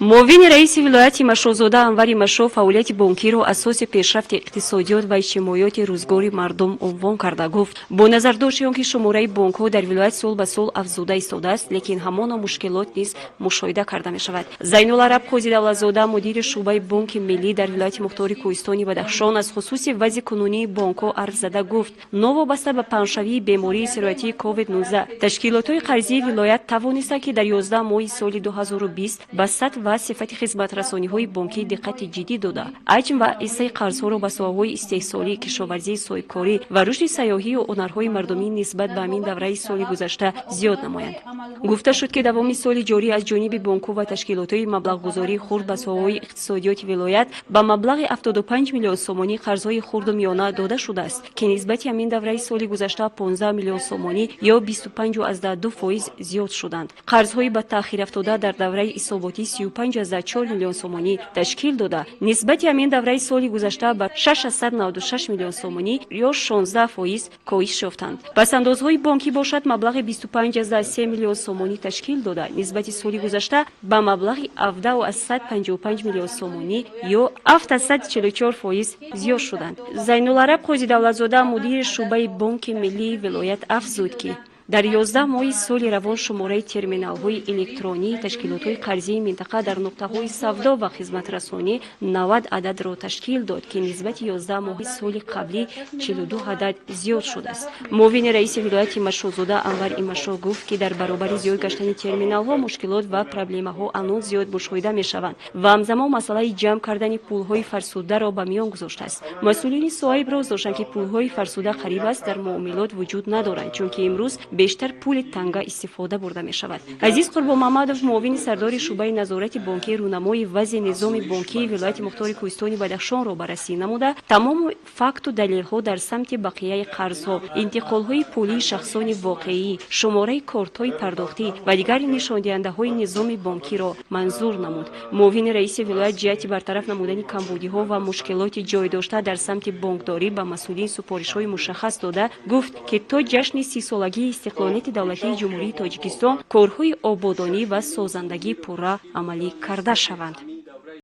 معاون رئیس ولایت مشروزاده انور مشرو فعالیت بانکی را اساس پیشرفت اقتصادیات و اجتماعیات روزگار مردم عنوان کرده گفت با نظر داشت آنکه شماره بانک ها در ولایت سال به سال افزوده ایستاده است لیکن همان مشکلات نیز مشاهده کرده می شود. زینالعرب قاضی دولتزاده مدیر شعبه بانک ملی در ولایت مختار کوهستانی بدخشان از خصوص وضع کنونی بانک ها حرف زده گفت نوابسته به پنجشوی بیماری سرایتی کووید 19 تشکیلات قرضی ولایت توانسته که در 11 ماه سال 2020 به سطح و صفت خدمت رسانی های بانکی دقت جدی داده حجم و حصه قرض ها را به سواهای استحصالی کشاورزی صاحبکاری و رشد سیاحی و هنرهای مردمی نسبت به همین دوره سال گذشته زیاد نمایند. گفته شد که دوام سال جاری از جانب بانک و تشکیلات های مبلغ گذاری خرد به سواهای اقتصادیات ولایت به مبلغ 75 میلیون سومانی قرض های خرد و میانه داده شده است که نسبت همین دوره سال گذشته 15 میلیون سومانی یا 25.2% زیاد شدند. قرض های به تأخیر افتاده در دوره حساباتی 35.4 میلیون سومانی تشکیل داده نسبت همین دوره سال گذشته به 696 میلیون سومانی یا 16% کاهش یافتند. پس اندازهای بانکی باشد مبلغ 25.3 میلیون سومانی تشکیل داده نسبت سال گذشته به مبلغ 17.155 میلیون سومانی یا 744% زیاد شدند. زینالعرب قاضی دولتزاده مدیر شعبه بانک ملی ولایت افزود که در 11 ماه سال روان شماره ترمینال های الکترونی تشکیلات های قرضی منطقه در نقطه های سودا و خدمت رسانی 90 عدد را تشکیل داد که نسبت 11 ماه سال قبلی 42 عدد زیاد شده است. معاون رئیس ولایت مشروزاده انور مشرو گفت که در برابر زیاد گشتن ترمینال ها مشکلات و پروبلم ها آنان زیاد مشاهده می شوند و همزمان مسئله جمع کردن پول های فرسوده را به میان گذاشته است. مسئولین صاحب را داشتند که پول های فرسوده قریب است در معاملات وجود ندارند چون که امروز بیشتر پول تنگه استفاده برده می شود. عزیز قربان محمدov معاون سردار شعبه نظارت بانکی رونمای وضع نظام بانکی ولایت مختار کوهستانی بدخشان را بررسی نموده تمام فکت و دلیل ها در سمت بقیه قرض ها انتقال های پولی شخصان واقعی شماره کارت های پرداختی و دیگر نشان دهنده های نظام بانکی را منظور نمود. معاون رئیس ولایت جهت برطرف نمودن کمبودی ها و مشکلات جای داشته در سمت بانکداری به مسئولین سفارش های مشخص داده گفت که تا جشن 30 سالگی استقلانیت دولتی جمهوری تاجیکستان کارهای آبادانی و سازندگی پورا عملی کرده شوند.